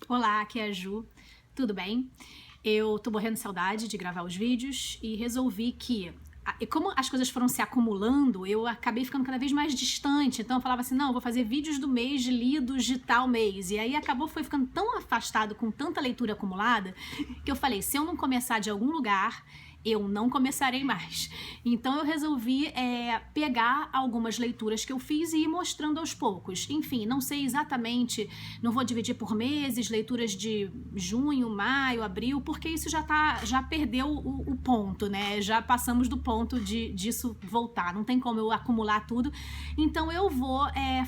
Olá, aqui é a Ju, tudo bem? Eu tô morrendo de saudade de gravar os vídeos e resolvi que, como as coisas foram se acumulando, eu acabei ficando cada vez mais distante. Então eu falava assim, não, eu vou fazer vídeos do mês lidos de tal mês. E aí foi ficando tão afastado com tanta leitura acumulada que eu falei, se eu não começar de algum lugar, eu não começarei mais. Então eu resolvi pegar algumas leituras que eu fiz e ir mostrando aos poucos. Enfim, não sei exatamente, não vou dividir por meses, leituras de junho, maio, abril, porque isso já perdeu o ponto, né? Já passamos do ponto disso voltar. Não tem como eu acumular tudo. Então eu vou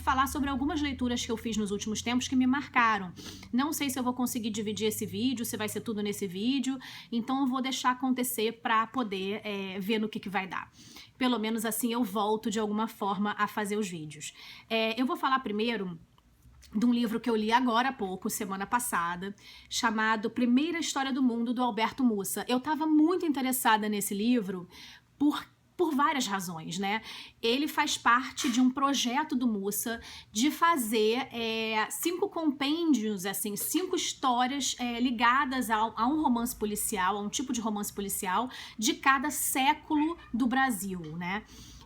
falar sobre algumas leituras que eu fiz nos últimos tempos que me marcaram. Não sei se eu vou conseguir dividir esse vídeo, se vai ser tudo nesse vídeo. Então eu vou deixar acontecer para poder ver no que vai dar. Pelo menos assim eu volto de alguma forma a fazer os vídeos. Eu vou falar primeiro de um livro que eu li agora há pouco, semana passada, chamado Primeira História do Mundo, do Alberto Mussa. Eu estava muito interessada nesse livro por várias razões, né? Ele faz parte de um projeto do Mussa de fazer 5 compêndios, assim, 5 histórias ligadas a um romance policial, a um tipo de romance policial de cada século do Brasil, né?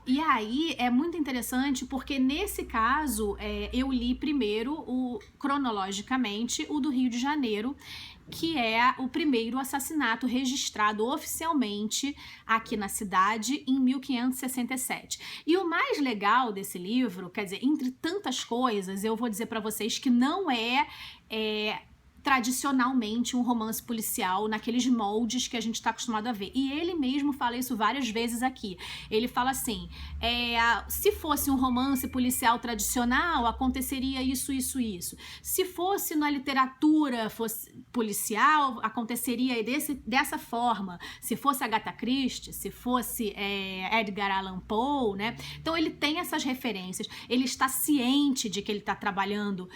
E aí é muito interessante porque nesse caso eu li primeiro, cronologicamente, o do Rio de Janeiro, que é o primeiro assassinato registrado oficialmente aqui na cidade em 1567. E o mais legal desse livro, quer dizer, entre tantas coisas, eu vou dizer para vocês que não tradicionalmente um romance policial naqueles moldes que a gente está acostumado a ver. E ele mesmo fala isso várias vezes aqui. Ele fala assim, se fosse um romance policial tradicional, aconteceria isso, isso, isso. Se fosse na literatura policial, aconteceria dessa forma. Se fosse Agatha Christie, se fosse Edgar Allan Poe, né? Então ele tem essas referências, ele está ciente de que ele está trabalhando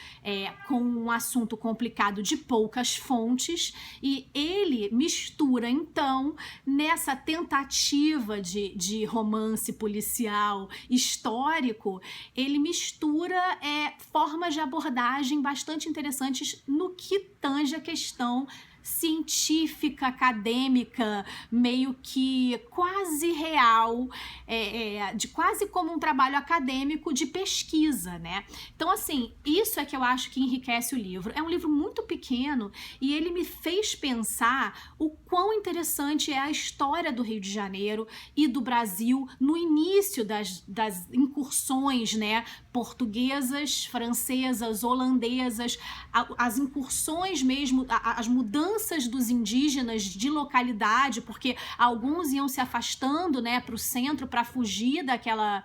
com um assunto complicado de poucas fontes, e ele mistura então nessa tentativa de romance policial histórico, ele mistura formas de abordagem bastante interessantes no que tange a questão científica, acadêmica, meio que quase real, de quase como um trabalho acadêmico de pesquisa, né? Então, assim, isso é que eu acho que enriquece o livro. É um livro muito pequeno e ele me fez pensar o quão interessante é a história do Rio de Janeiro e do Brasil no início das incursões, né? Portuguesas, francesas, holandesas, as incursões mesmo, as mudanças dos indígenas de localidade, porque alguns iam se afastando, né, para o centro para fugir daquela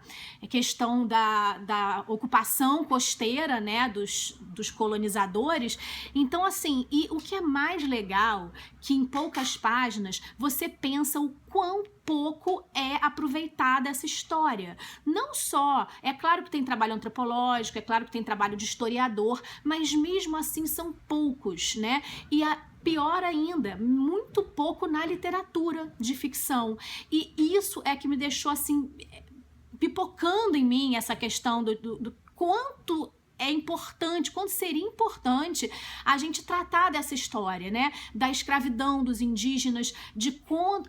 questão da ocupação costeira, né, dos colonizadores. Então, assim, e o que é mais legal, que em poucas páginas você pensa o quão pouco é aproveitada essa história. Não só, é claro que tem trabalho antropológico, é claro que tem trabalho de historiador, mas mesmo assim são poucos, né? E pior ainda, muito pouco na literatura de ficção. E isso é que me deixou assim, pipocando em mim essa questão do quanto é importante, quanto seria importante a gente tratar dessa história, né? Da escravidão dos indígenas,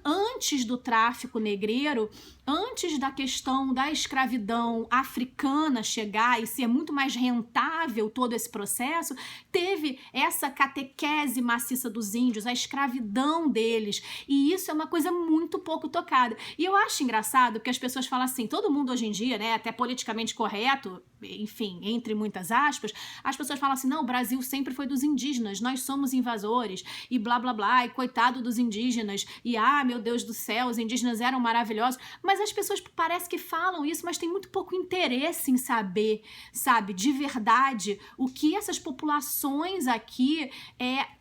antes do tráfico negreiro, antes da questão da escravidão africana chegar e ser muito mais rentável todo esse processo, teve essa catequese maciça dos índios, a escravidão deles, e isso é uma coisa muito pouco tocada. E eu acho engraçado porque as pessoas falam assim, todo mundo hoje em dia, né, até politicamente correto, enfim, entre muitas aspas, as pessoas falam assim, não, o Brasil sempre foi dos indígenas, nós somos invasores, e blá blá blá, e coitado dos indígenas, e meu Deus do céu, os indígenas eram maravilhosos, mas as pessoas parece que falam isso, mas tem muito pouco interesse em saber, sabe, de verdade, o que essas populações aqui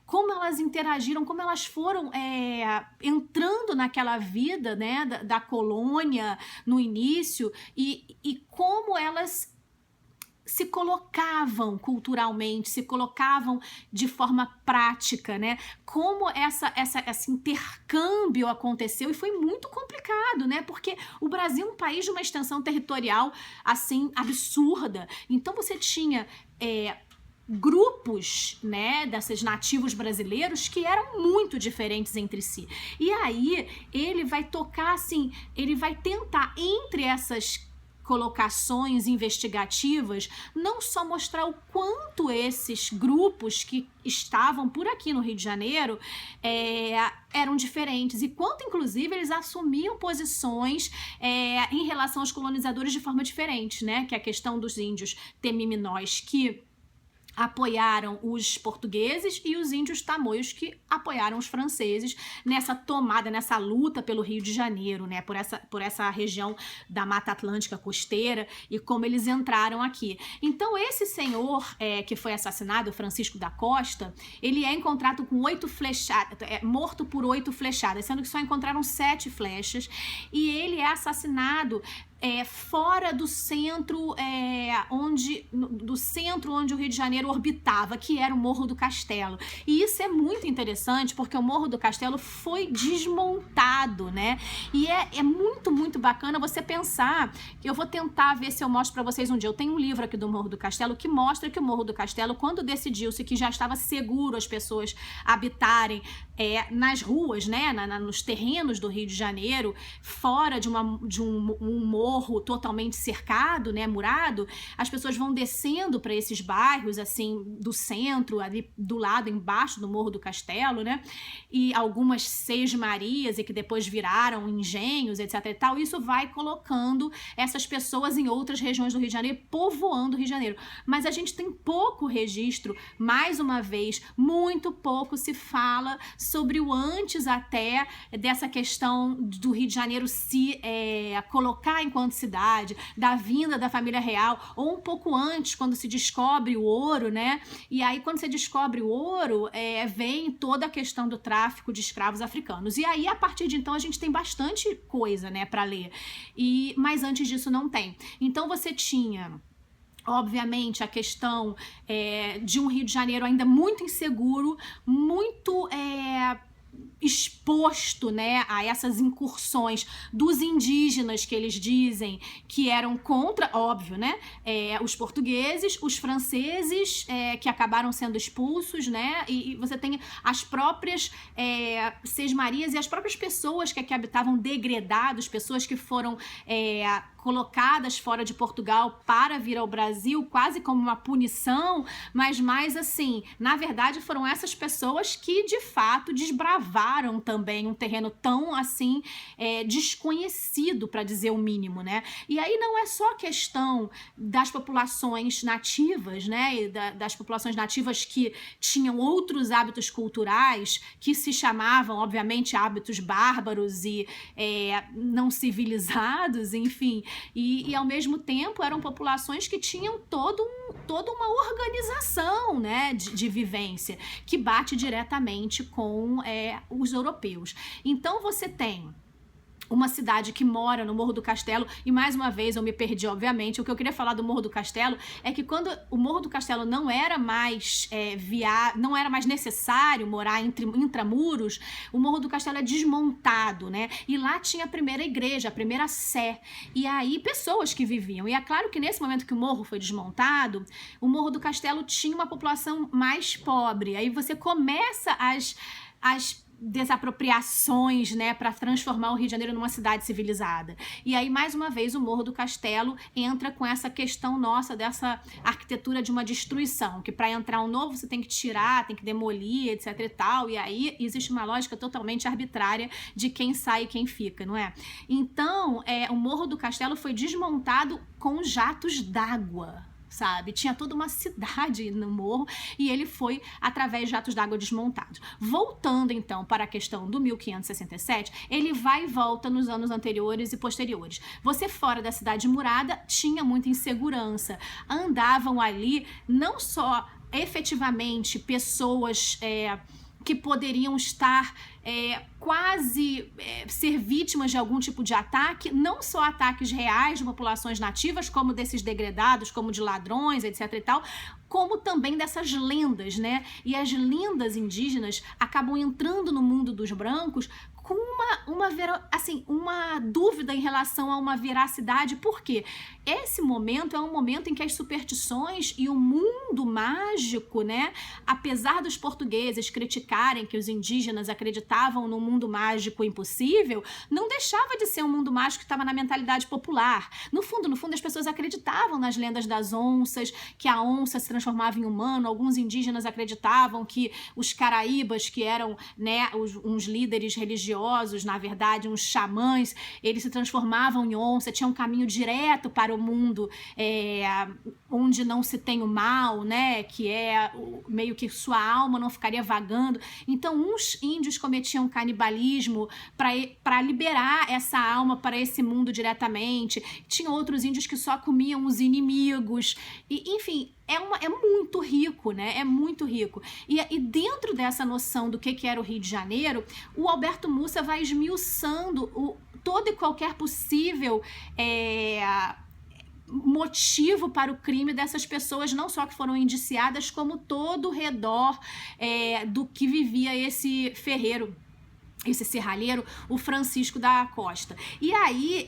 como elas interagiram, como elas foram entrando naquela vida, né, da colônia no início, e como elas se colocavam culturalmente, se colocavam de forma prática, né? Como esse intercâmbio aconteceu, e foi muito complicado, né? Porque o Brasil é um país de uma extensão territorial, assim, absurda. Então você tinha grupos, né, desses nativos brasileiros que eram muito diferentes entre si. E aí ele vai tocar assim, ele vai tentar entre essas colocações investigativas, não só mostrar o quanto esses grupos que estavam por aqui no Rio de Janeiro eram diferentes e quanto, inclusive, eles assumiam posições em relação aos colonizadores de forma diferente, né? Que é a questão dos índios temiminós que apoiaram os portugueses e os índios tamoios que apoiaram os franceses nessa tomada, nessa luta pelo Rio de Janeiro, né, por essa região da Mata Atlântica costeira e como eles entraram aqui. Então esse senhor que foi assassinado, Francisco da Costa, ele é encontrado com 8 flechadas, morto por 8 flechadas, sendo que só encontraram 7 flechas, e ele é assassinado fora do centro, onde o Rio de Janeiro orbitava, que era o Morro do Castelo. E isso é muito interessante, porque o Morro do Castelo foi desmontado, né? E é muito, muito bacana você pensar, que eu vou tentar ver se eu mostro para vocês um dia. Eu tenho um livro aqui do Morro do Castelo que mostra que o Morro do Castelo, quando decidiu-se que já estava seguro as pessoas habitarem nas ruas, né, nos terrenos do Rio de Janeiro, fora de um morro totalmente cercado, né, murado, as pessoas vão descendo para esses bairros, assim, do centro, ali do lado, embaixo do Morro do Castelo, né, e algumas sesmarias, e que depois viraram engenhos, etc e tal. Isso vai colocando essas pessoas em outras regiões do Rio de Janeiro, povoando o Rio de Janeiro. Mas a gente tem pouco registro, mais uma vez, muito pouco se fala sobre o antes até dessa questão do Rio de Janeiro se colocar enquanto cidade, da vinda da família real, ou um pouco antes, quando se descobre o ouro, né? E aí, quando você descobre o ouro, vem toda a questão do tráfico de escravos africanos. E aí, a partir de então, a gente tem bastante coisa, né, para ler. Mas antes disso não tem. Então, você tinha, obviamente, a questão de um Rio de Janeiro ainda muito inseguro, muito exposto, né, a essas incursões dos indígenas, que eles dizem que eram contra, óbvio, né, os portugueses, os franceses, que acabaram sendo expulsos, né, e você tem as próprias sesmarias e as próprias pessoas que aqui habitavam degredados, pessoas que foram colocadas fora de Portugal para vir ao Brasil, quase como uma punição, mas mais assim, na verdade foram essas pessoas que de fato desbravaram também um terreno tão assim desconhecido, para dizer o mínimo, né? E aí não é só questão das populações nativas, né, e das populações nativas que tinham outros hábitos culturais que se chamavam, obviamente, hábitos bárbaros e não civilizados, enfim, e ao mesmo tempo eram populações que tinham toda uma organização, né, de vivência que bate diretamente com os europeus. Então você tem uma cidade que mora no Morro do Castelo, e mais uma vez eu me perdi, obviamente. O que eu queria falar do Morro do Castelo é que quando o Morro do Castelo não era mais não era mais necessário morar intramuros, o Morro do Castelo é desmontado, né? E lá tinha a primeira igreja, a primeira sé, e aí pessoas que viviam. E é claro que nesse momento que o morro foi desmontado, o Morro do Castelo tinha uma população mais pobre. Aí você começa as desapropriações, né, para transformar o Rio de Janeiro numa cidade civilizada. E aí, mais uma vez, o Morro do Castelo entra com essa questão nossa, dessa arquitetura de uma destruição, que para entrar um novo você tem que tirar, tem que demolir, etc e tal, e aí existe uma lógica totalmente arbitrária de quem sai e quem fica, não é? Então, o Morro do Castelo foi desmontado com jatos d'água, sabe? Tinha toda uma cidade no morro e ele foi através de jatos d'água desmontados. Voltando então para a questão do 1567, ele vai e volta nos anos anteriores e posteriores. Você fora da cidade murada tinha muita insegurança. Andavam ali não só efetivamente pessoas que poderiam estar quase ser vítimas de algum tipo de ataque, não só ataques reais de populações nativas, como desses degredados, como de ladrões, etc e tal, como também dessas lendas, né? E as lendas indígenas acabam entrando no mundo dos brancos com uma uma dúvida em relação a uma veracidade, porque esse momento é um momento em que as superstições e o mundo mágico, né, apesar dos portugueses criticarem que os indígenas acreditavam no mundo mágico impossível, não deixava de ser um mundo mágico que estava na mentalidade popular. No fundo, as pessoas acreditavam nas lendas das onças, que a onça se transformava em humano. Alguns indígenas acreditavam que os caraíbas, que eram, né, uns líderes religiosos, na verdade, uns xamãs, eles se transformavam em onça, tinham um caminho direto para o mundo onde não se tem o mal, né, que é meio que sua alma não ficaria vagando. Então, uns índios cometiam canibalismo para liberar essa alma para esse mundo diretamente. Tinha outros índios que só comiam os inimigos. E, enfim, é muito rico, né? É muito rico. E dentro dessa noção do que era o Rio de Janeiro, o Alberto Mussa vai esmiuçando todo e qualquer possível motivo para o crime dessas pessoas, não só que foram indiciadas, como todo o redor do que vivia esse ferreiro, esse serralheiro, o Francisco da Costa. E aí,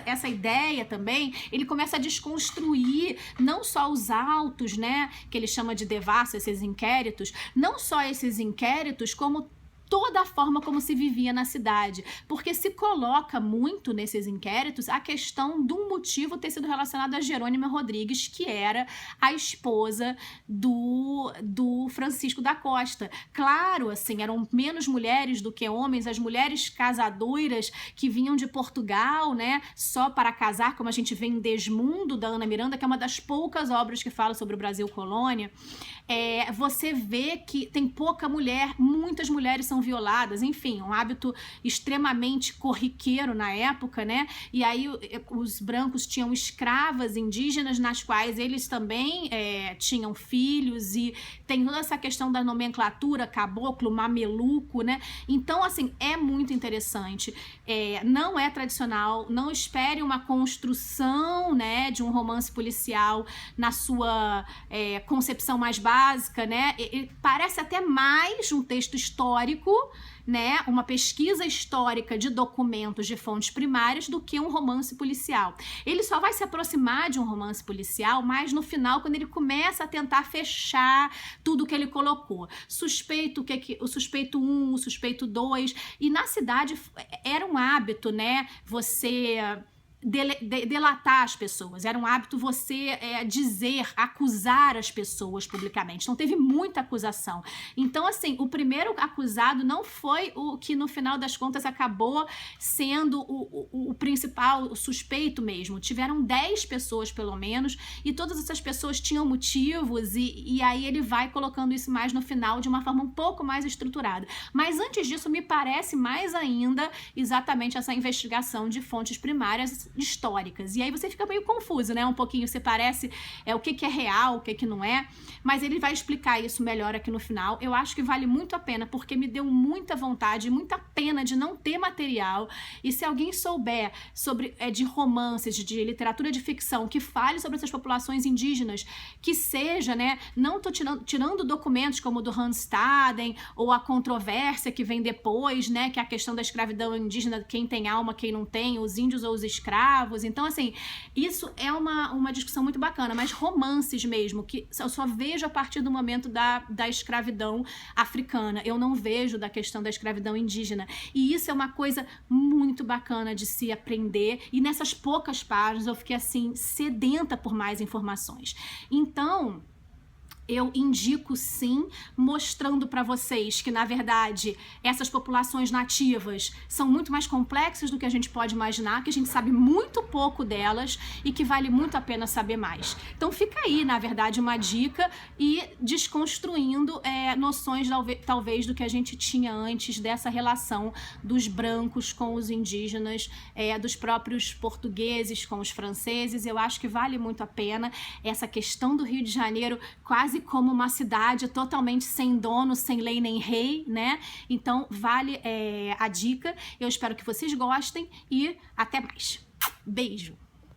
essa ideia também, ele começa a desconstruir não só os autos, né, que ele chama de devasso, esses inquéritos, não só esses inquéritos, como toda a forma como se vivia na cidade, porque se coloca muito nesses inquéritos a questão de um motivo ter sido relacionado a Jerônima Rodrigues, que era a esposa do Francisco da Costa. Claro, assim, eram menos mulheres do que homens, as mulheres casadoiras que vinham de Portugal, né, só para casar, como a gente vê em Desmundo, da Ana Miranda, que é uma das poucas obras que fala sobre o Brasil colônia. Você vê que tem pouca mulher, muitas mulheres são violadas, enfim, um hábito extremamente corriqueiro na época, né? E aí os brancos tinham escravas indígenas nas quais eles também tinham filhos, e tem toda essa questão da nomenclatura, caboclo, mameluco, né? Então, assim, é muito interessante. Não é tradicional, não espere uma construção, né, de um romance policial na sua concepção mais básica, né? Parece até mais um texto histórico, né, uma pesquisa histórica de documentos de fontes primárias do que um romance policial. Ele só vai se aproximar de um romance policial mais no final, quando ele começa a tentar fechar tudo que ele colocou. O suspeito 1, o suspeito 2, e na cidade era um hábito, né, você delatar as pessoas, era um hábito você acusar as pessoas publicamente, então teve muita acusação. Então, assim, o primeiro acusado não foi o que no final das contas acabou sendo o principal, o suspeito mesmo. Tiveram 10 pessoas pelo menos, e todas essas pessoas tinham motivos, e aí ele vai colocando isso mais no final de uma forma um pouco mais estruturada. Mas antes disso, me parece mais ainda exatamente essa investigação de fontes primárias históricas. E aí você fica meio confuso, né? Um pouquinho, você parece o que é real, o que não é, mas ele vai explicar isso melhor aqui no final. Eu acho que vale muito a pena, porque me deu muita vontade, muita pena de não ter material, e se alguém souber sobre de romances, de literatura de ficção, que fale sobre essas populações indígenas, que seja, né? Não tô tirando documentos como o do Hans Staden, ou a controvérsia que vem depois, né? Que é a questão da escravidão indígena, quem tem alma, quem não tem, os índios ou os escravos. Então, assim, isso é uma discussão muito bacana, mas romances mesmo, que eu só vejo a partir do momento da escravidão africana, eu não vejo da questão da escravidão indígena, e isso é uma coisa muito bacana de se aprender, e nessas poucas páginas eu fiquei, assim, sedenta por mais informações. Então, eu indico sim, mostrando para vocês que, na verdade, essas populações nativas são muito mais complexas do que a gente pode imaginar, que a gente sabe muito pouco delas e que vale muito a pena saber mais. Então fica aí, na verdade, uma dica, e desconstruindo noções, talvez, do que a gente tinha antes dessa relação dos brancos com os indígenas, dos próprios portugueses com os franceses. Eu acho que vale muito a pena essa questão do Rio de Janeiro quase como uma cidade totalmente sem dono, sem lei nem rei, né? Então vale a dica. Eu espero que vocês gostem e até mais. Beijo!